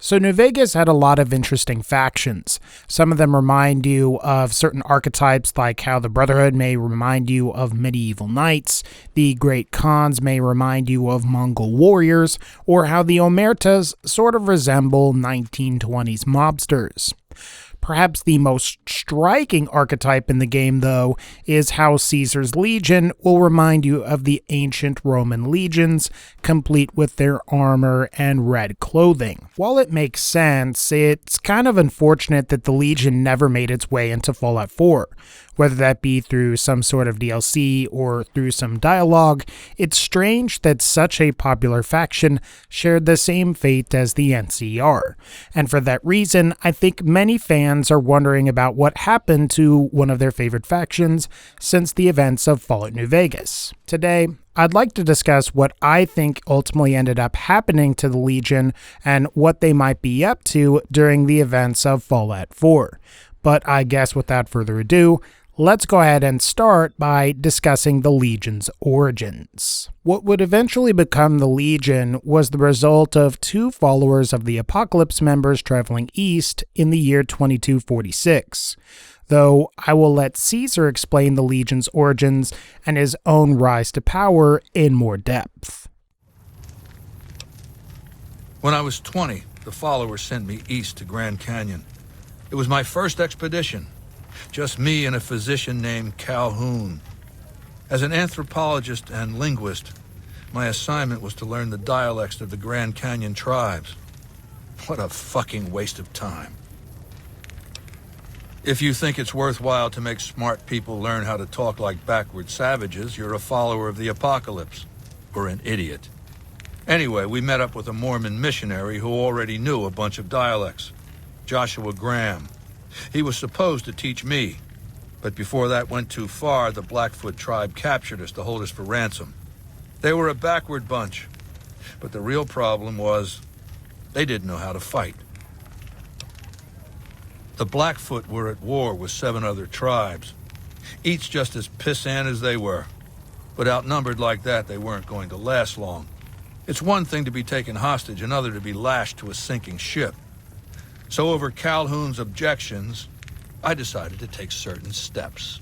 So New Vegas had a lot of interesting factions. Some of them remind you of certain archetypes, like how the Brotherhood may remind you of medieval knights, the Great Khans may remind you of Mongol warriors, or how the Omertas sort of resemble 1920s mobsters. Perhaps the most striking archetype in the game, though, is how Caesar's Legion will remind you of the ancient Roman legions, complete with their armor and red clothing. While it makes sense, it's kind of unfortunate that the Legion never made its way into Fallout 4. Whether that be through some sort of DLC or through some dialogue, it's strange that such a popular faction shared the same fate as the NCR. And for that reason, I think many fans are wondering about what happened to one of their favorite factions since the events of Fallout New Vegas. Today, I'd like to discuss what I think ultimately ended up happening to the Legion and what they might be up to during the events of Fallout 4. But I guess without further ado, let's go ahead and start by discussing the Legion's origins. What would eventually become the Legion was the result of two followers of the Apocalypse members traveling east in the year 2246. Though I will let Caesar explain the Legion's origins and his own rise to power in more depth. When I was 20, the followers sent me east to Grand Canyon. It was my first expedition. Just me and a physician named Calhoun. As an anthropologist and linguist, my assignment was to learn the dialects of the Grand Canyon tribes. What a fucking waste of time. If you think it's worthwhile to make smart people learn how to talk like backward savages, you're a follower of the apocalypse, or an idiot. Anyway, we met up with a Mormon missionary who already knew a bunch of dialects, Joshua Graham. He was supposed to teach me, but before that went too far, the Blackfoot tribe captured us to hold us for ransom. They were a backward bunch, but the real problem was they didn't know how to fight. The Blackfoot were at war with 7 other tribes, each just as pissant as they were. But outnumbered like that, they weren't going to last long. It's one thing to be taken hostage, another to be lashed to a sinking ship. So over Calhoun's objections, I decided to take certain steps.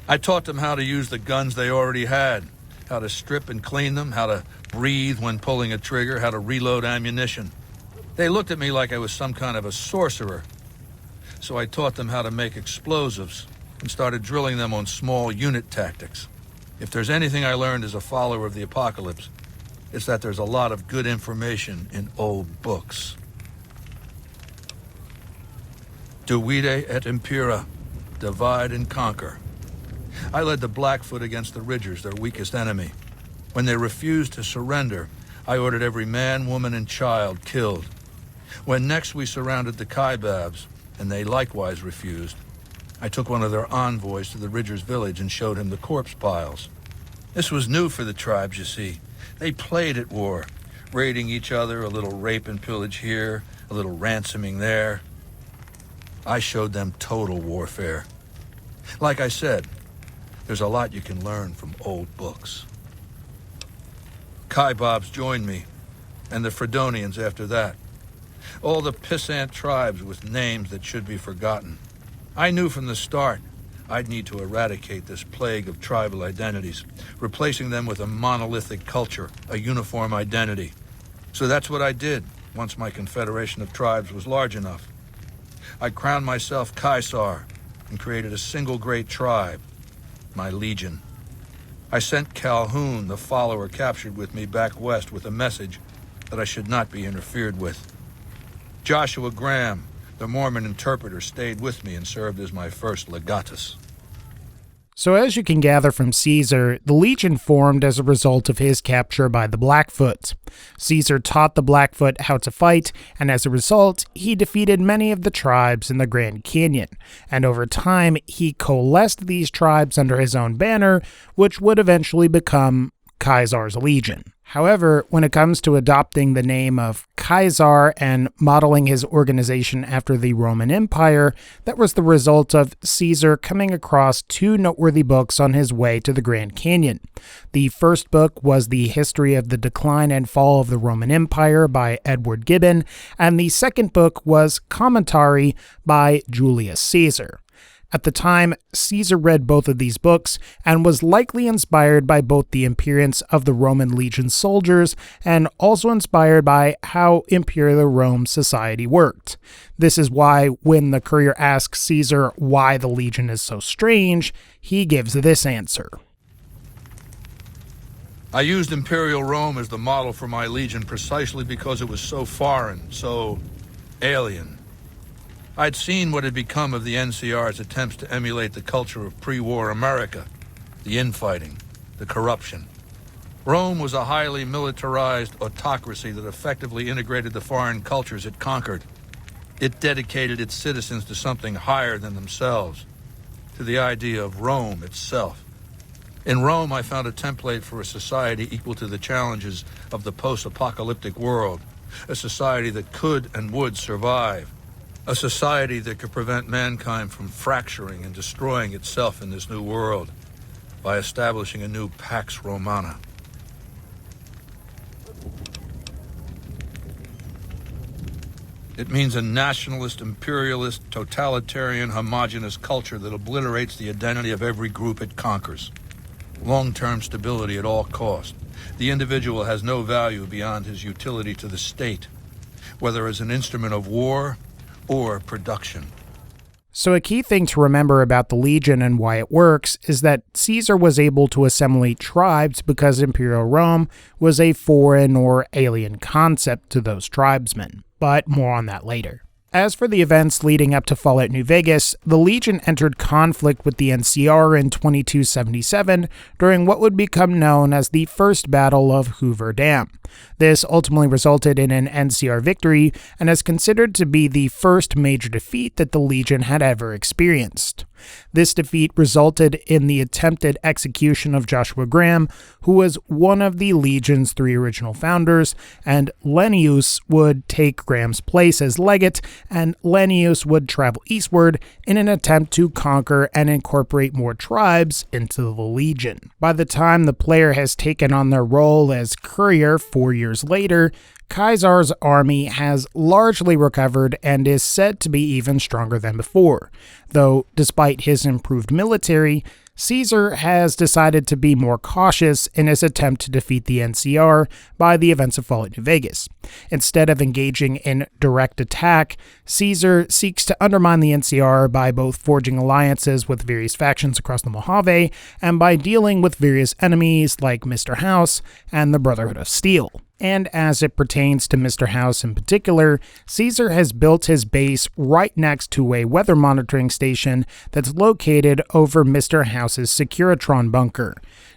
I taught them how to use the guns they already had, how to strip and clean them, how to breathe when pulling a trigger, how to reload ammunition. They looked at me like I was some kind of a sorcerer. So I taught them how to make explosives and started drilling them on small unit tactics. If there's anything I learned as a follower of the apocalypse, it's that there's a lot of good information in old books. Divide et impera, divide and conquer. I led the Blackfoot against the Ridgers, their weakest enemy. When they refused to surrender, I ordered every man, woman, and child killed. When next we surrounded the Kaibabs, and they likewise refused, I took one of their envoys to the Ridgers' village and showed him the corpse piles. This was new for the tribes, you see. They played at war, raiding each other, a little rape and pillage here, a little ransoming there. I showed them total warfare. Like I said, there's a lot you can learn from old books. Kaibabs joined me, and the Fredonians after that. All the pissant tribes with names that should be forgotten. I knew from the start I'd need to eradicate this plague of tribal identities, replacing them with a monolithic culture, a uniform identity. So that's what I did once my confederation of tribes was large enough. I crowned myself Caesar and created a single great tribe, my Legion. I sent Calhoun, the follower captured with me, back west with a message that I should not be interfered with. Joshua Graham, the Mormon interpreter, stayed with me and served as my first legatus. So as you can gather from Caesar, the Legion formed as a result of his capture by the Blackfoot. Caesar taught the Blackfoot how to fight, and as a result, he defeated many of the tribes in the Grand Canyon, and over time, he coalesced these tribes under his own banner, which would eventually become Caesar's Legion. However, when it comes to adopting the name of Caesar and modeling his organization after the Roman Empire, that was the result of Caesar coming across two noteworthy books on his way to the Grand Canyon. The first book was The History of the Decline and Fall of the Roman Empire by Edward Gibbon, and the second book was Commentary by Julius Caesar. At the time, Caesar read both of these books and was likely inspired by both the appearance of the Roman legion soldiers and also inspired by how Imperial Rome society worked. This is why when the courier asks Caesar why the legion is so strange, he gives this answer. I used Imperial Rome as the model for my legion precisely because it was so foreign, so alien. I'd seen what had become of the NCR's attempts to emulate the culture of pre-war America, the infighting, the corruption. Rome was a highly militarized autocracy that effectively integrated the foreign cultures it conquered. It dedicated its citizens to something higher than themselves, to the idea of Rome itself. In Rome, I found a template for a society equal to the challenges of the post-apocalyptic world, a society that could and would survive. A society that could prevent mankind from fracturing and destroying itself in this new world by establishing a new Pax Romana. It means a nationalist, imperialist, totalitarian, homogenous culture that obliterates the identity of every group it conquers. Long-term stability at all cost. The individual has no value beyond his utility to the state, whether as an instrument of war or production. So a key thing to remember about the Legion and why it works is that Caesar was able to assimilate tribes because Imperial Rome was a foreign or alien concept to those tribesmen, but more on that later. As for the events leading up to Fallout New Vegas, the Legion entered conflict with the NCR in 2277 during what would become known as the First Battle of Hoover Dam. This ultimately resulted in an NCR victory and is considered to be the first major defeat that the Legion had ever experienced. This defeat resulted in the attempted execution of Joshua Graham, who was one of the Legion's 3 original founders, and Lennius would take Graham's place as legate, and Lennius would travel eastward in an attempt to conquer and incorporate more tribes into the Legion. By the time the player has taken on their role as courier 4 years later, Caesar's army has largely recovered and is said to be even stronger than before, though despite his improved military, Caesar has decided to be more cautious in his attempt to defeat the NCR by the events of Fallout New Vegas. Instead of engaging in direct attack, Caesar seeks to undermine the NCR by both forging alliances with various factions across the Mojave and by dealing with various enemies like Mr. House and the Brotherhood of Steel. And as it pertains to Mr. House in particular, Caesar has built his base right next to a weather monitoring station that's located over Mr. House's Securitron bunker.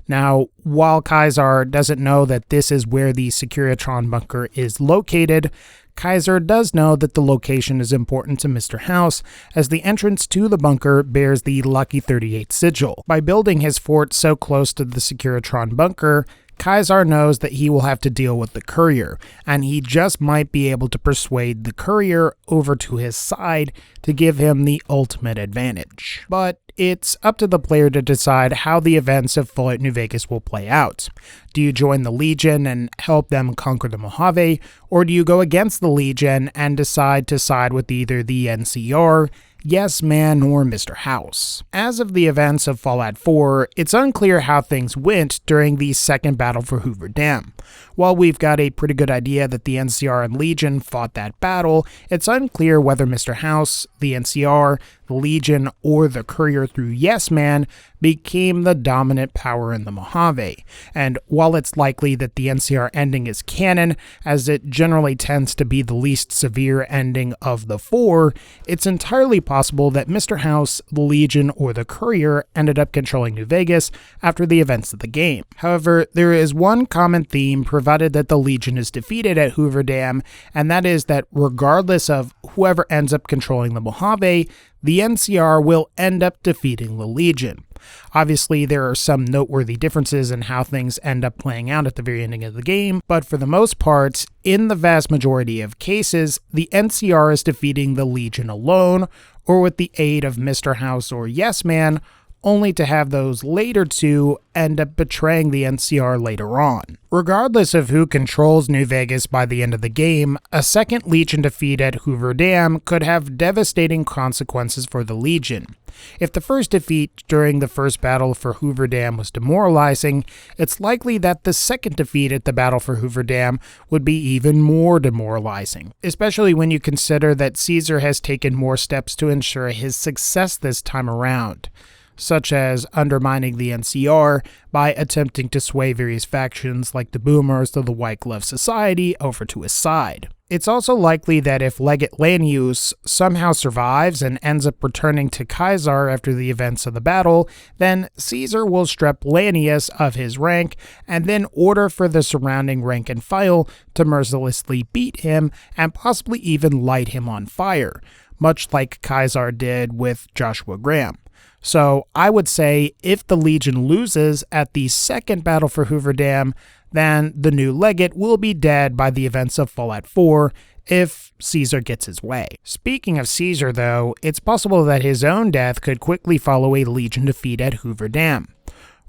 Now, while Caesar doesn't know that this is where the Securitron bunker is located, Caesar does know that the location is important to Mr. House, as the entrance to the bunker bears the Lucky 38 sigil. By building his fort so close to the Securitron bunker, Caesar knows that he will have to deal with the courier, and he just might be able to persuade the courier over to his side to give him the ultimate advantage. But it's up to the player to decide how the events of Fallout New Vegas will play out. Do you join the Legion and help them conquer the Mojave, or do you go against the Legion and decide to side with either the NCR, Yes Man, or Mr. House? As of the events of Fallout 4, it's unclear how things went during the second battle for Hoover Dam. While we've got a pretty good idea that the NCR and Legion fought that battle, it's unclear whether Mr. House, the NCR, the Legion, or the courier through Yes Man became the dominant power in the Mojave. And while it's likely that the NCR ending is canon, as it generally tends to be the least severe ending of the 4, it's entirely possible that Mr. House, the Legion, or the courier ended up controlling New Vegas after the events of the game. However, there is one common theme provided that the Legion is defeated at Hoover Dam, and that is that regardless of whoever ends up controlling the Mojave, the NCR will end up defeating the Legion. Obviously, there are some noteworthy differences in how things end up playing out at the very ending of the game, but for the most part, in the vast majority of cases, the NCR is defeating the Legion alone, or with the aid of Mr. House or Yes Man, only to have those later two end up betraying the NCR later on. Regardless of who controls New Vegas by the end of the game, a second Legion defeat at Hoover Dam could have devastating consequences for the Legion. If the first defeat during the first battle for Hoover Dam was demoralizing, it's likely that the second defeat at the battle for Hoover Dam would be even more demoralizing, especially when you consider that Caesar has taken more steps to ensure his success this time around, such as undermining the NCR by attempting to sway various factions like the Boomers or the White Glove Society over to his side. It's also likely that if Legate Lanius somehow survives and ends up returning to Caesar after the events of the battle, then Caesar will strip Lanius of his rank and then order for the surrounding rank and file to mercilessly beat him and possibly even light him on fire, much like Caesar did with Joshua Graham. So I would say if the Legion loses at the second battle for Hoover Dam, then the new legate will be dead by the events of Fallout 4 if Caesar gets his way. Speaking of Caesar though, it's possible that his own death could quickly follow a Legion defeat at Hoover Dam.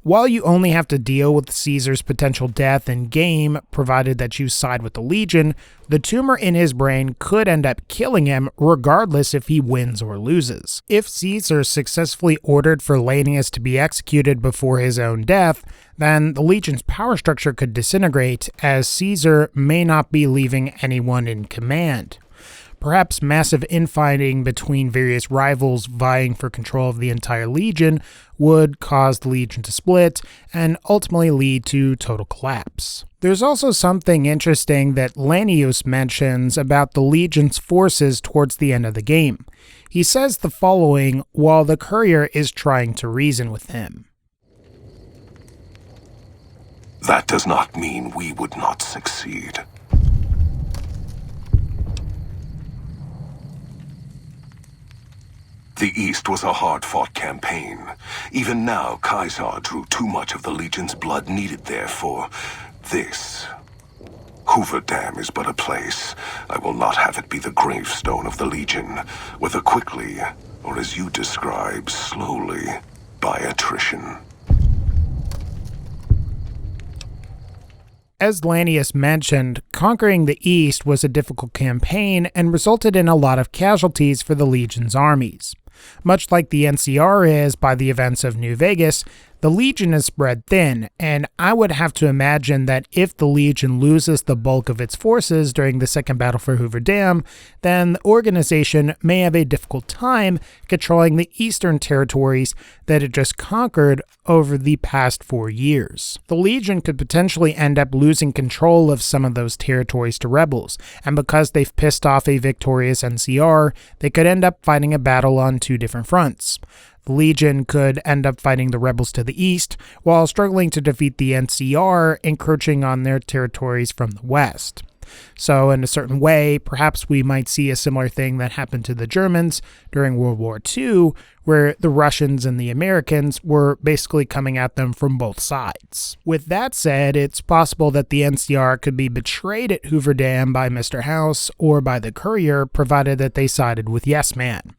While you only have to deal with Caesar's potential death in-game, provided that you side with the Legion, the tumor in his brain could end up killing him regardless if he wins or loses. If Caesar successfully ordered for Lanius to be executed before his own death, then the Legion's power structure could disintegrate, as Caesar may not be leaving anyone in command. Perhaps massive infighting between various rivals vying for control of the entire Legion would cause the Legion to split and ultimately lead to total collapse. There's also something interesting that Lanius mentions about the Legion's forces towards the end of the game. He says the following while the courier is trying to reason with him. That does not mean we would not succeed. The East was a hard-fought campaign. Even now, Caesar drew too much of the Legion's blood needed there for this. Hoover Dam is but a place. I will not have it be the gravestone of the Legion, whether quickly, or as you describe, slowly, by attrition. As Lanius mentioned, conquering the East was a difficult campaign and resulted in a lot of casualties for the Legion's armies. Much like the NCR is by the events of New Vegas, the Legion is spread thin, and I would have to imagine that if the Legion loses the bulk of its forces during the second battle for Hoover Dam, then the organization may have a difficult time controlling the eastern territories that it just conquered over the past 4 years. The Legion could potentially end up losing control of some of those territories to rebels, and because they've pissed off a victorious NCR, they could end up fighting a battle on 2 different fronts. The Legion could end up fighting the rebels to the east, while struggling to defeat the NCR, encroaching on their territories from the west. So in a certain way, perhaps we might see a similar thing that happened to the Germans during World War II, where the Russians and the Americans were basically coming at them from both sides. With that said, it's possible that the NCR could be betrayed at Hoover Dam by Mr. House or by the courier, provided that they sided with Yes Man.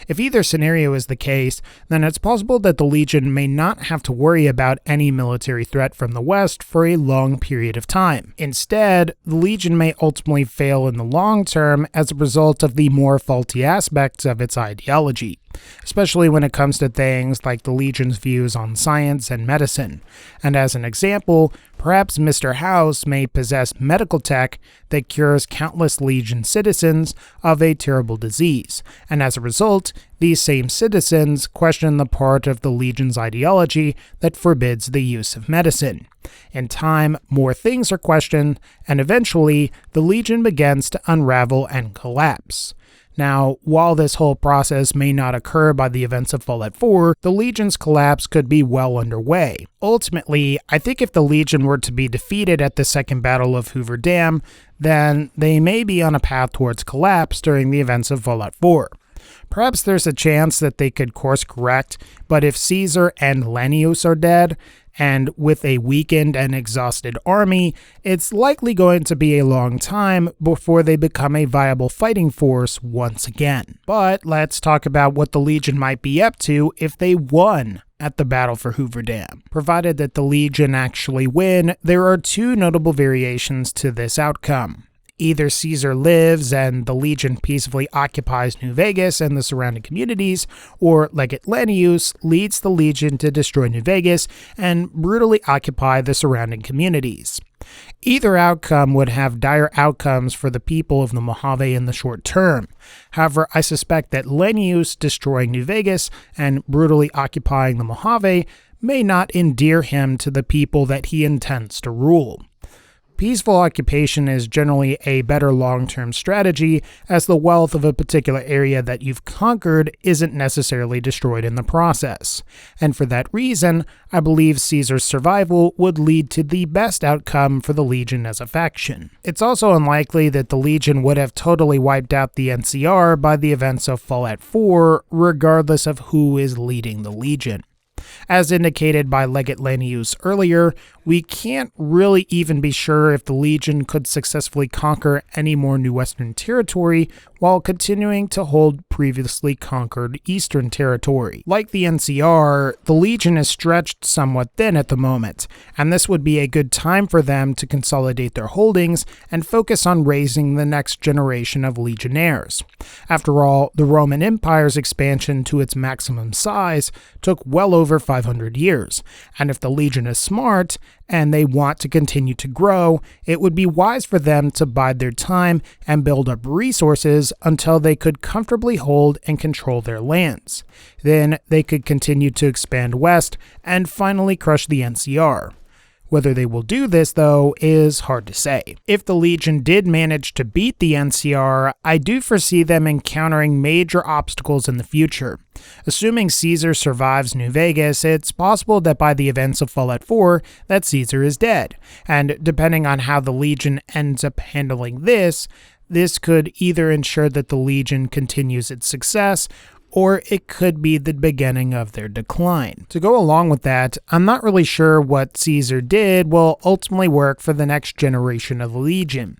If either scenario is the case, then it's possible that the Legion may not have to worry about any military threat from the West for a long period of time. Instead, the Legion may ultimately fail in the long term as a result of the more faulty aspects of its ideology, especially when it comes to things like the Legion's views on science and medicine. And as an example, perhaps Mr. House may possess medical tech that cures countless Legion citizens of a terrible disease, and as a result, these same citizens question the part of the Legion's ideology that forbids the use of medicine. In time, more things are questioned, and eventually, the Legion begins to unravel and collapse. Now, while this whole process may not occur by the events of Fallout 4, the Legion's collapse could be well underway. Ultimately, I think if the Legion were to be defeated at the second battle of Hoover Dam, then they may be on a path towards collapse during the events of Fallout 4. Perhaps there's a chance that they could course correct, but if Caesar and Lennius are dead, and with a weakened and exhausted army, it's likely going to be a long time before they become a viable fighting force once again. But let's talk about what the Legion might be up to if they won at the Battle for Hoover Dam. Provided that the Legion actually win, there are two notable variations to this outcome. Either Caesar lives and the Legion peacefully occupies New Vegas and the surrounding communities, or Legate Lennius leads the Legion to destroy New Vegas and brutally occupy the surrounding communities. Either outcome would have dire outcomes for the people of the Mojave in the short term. However, I suspect that Lennius destroying New Vegas and brutally occupying the Mojave may not endear him to the people that he intends to rule. Peaceful occupation is generally a better long-term strategy, as the wealth of a particular area that you've conquered isn't necessarily destroyed in the process. And for that reason, I believe Caesar's survival would lead to the best outcome for the Legion as a faction. It's also unlikely that the Legion would have totally wiped out the NCR by the events of Fallout 4, regardless of who is leading the Legion. As indicated by Legate Lennius earlier, we can't really even be sure if the Legion could successfully conquer any more New Western territory while continuing to hold previously conquered Eastern territory. Like the NCR, the Legion is stretched somewhat thin at the moment, and this would be a good time for them to consolidate their holdings and focus on raising the next generation of Legionnaires. After all, the Roman Empire's expansion to its maximum size took well over 500 years, and if the Legion is smart, and they want to continue to grow, it would be wise for them to bide their time and build up resources until they could comfortably hold and control their lands. Then they could continue to expand west and finally crush the NCR. Whether they will do this, though, is hard to say. If the Legion did manage to beat the NCR, I do foresee them encountering major obstacles in the future. Assuming Caesar survives New Vegas, it's possible that by the events of Fallout 4, that Caesar is dead. And depending on how the Legion ends up handling this could either ensure that the Legion continues its success, or it could be the beginning of their decline. To go along with that, I'm not really sure what Caesar did will ultimately work for the next generation of the Legion,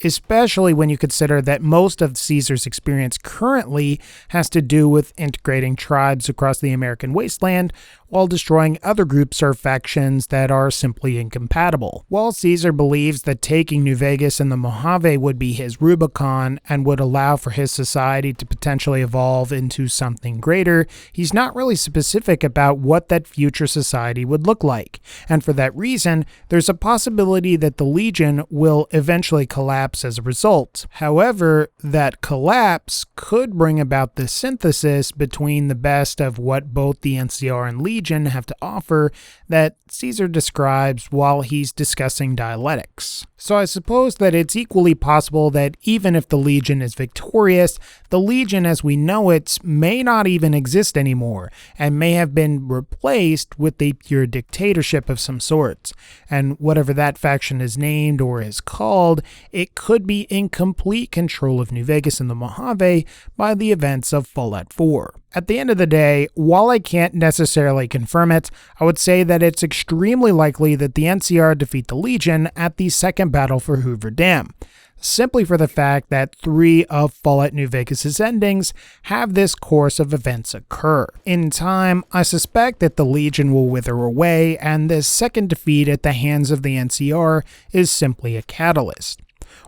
especially when you consider that most of Caesar's experience currently has to do with integrating tribes across the American wasteland while destroying other groups or factions that are simply incompatible. While Caesar believes that taking New Vegas and the Mojave would be his Rubicon and would allow for his society to potentially evolve into something greater, he's not really specific about what that future society would look like. And for that reason, there's a possibility that the Legion will eventually collapse as a result. However, that collapse could bring about the synthesis between the best of what both the NCR and Legion have to offer that Caesar describes while he's discussing dialectics. So I suppose that it's equally possible that even if the Legion is victorious, the Legion as we know it may not even exist anymore, and may have been replaced with a pure dictatorship of some sorts. And whatever that faction is named or is called, it could be in complete control of New Vegas and the Mojave by the events of Fallout 4. At the end of the day, while I can't necessarily confirm it, I would say that it's extremely likely that the NCR defeat the Legion at the second battle for Hoover Dam, simply for the fact that 3 of Fallout New Vegas' endings have this course of events occur. In time, I suspect that the Legion will wither away, and this second defeat at the hands of the NCR is simply a catalyst.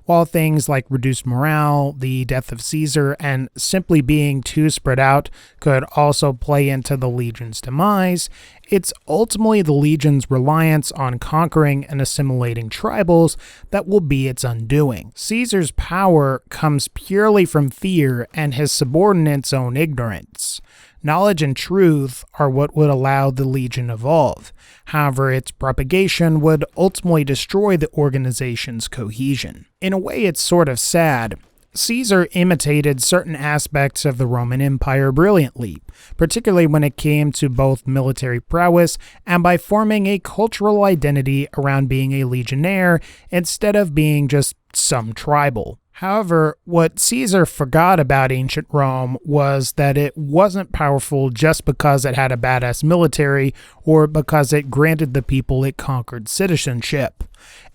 While things like reduced morale, the death of Caesar, and simply being too spread out could also play into the Legion's demise, it's ultimately the Legion's reliance on conquering and assimilating tribals that will be its undoing. Caesar's power comes purely from fear and his subordinates' own ignorance. Knowledge and truth are what would allow the Legion evolve. However, its propagation would ultimately destroy the organization's cohesion. In a way, it's sort of sad. Caesar imitated certain aspects of the Roman Empire brilliantly, particularly when it came to both military prowess and by forming a cultural identity around being a legionnaire instead of being just some tribal. However, what Caesar forgot about ancient Rome was that it wasn't powerful just because it had a badass military or because it granted the people it conquered citizenship.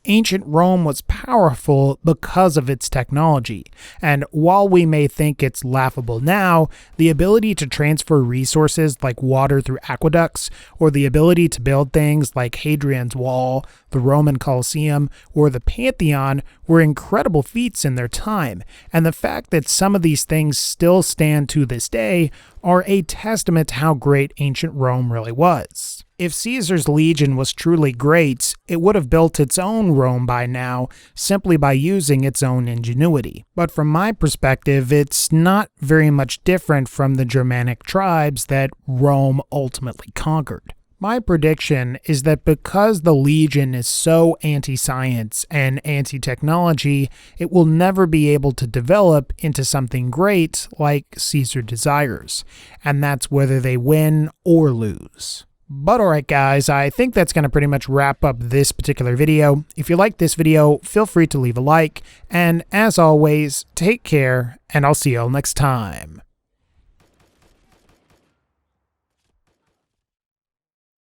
Ancient Rome was powerful because of its technology, and while we may think it's laughable now, the ability to transfer resources like water through aqueducts, or the ability to build things like Hadrian's Wall, the Roman Colosseum, or the Pantheon were incredible feats in their time, and the fact that some of these things still stand to this day are a testament to how great ancient Rome really was. If Caesar's legion was truly great, it would have built its own Rome by now, simply by using its own ingenuity. But from my perspective, it's not very much different from the Germanic tribes that Rome ultimately conquered. My prediction is that because the Legion is so anti-science and anti-technology, it will never be able to develop into something great like Caesar desires, and that's whether they win or lose. But alright guys, I think that's going to pretty much wrap up this particular video. If you like this video, feel free to leave a like, and as always, take care, and I'll see y'all next time.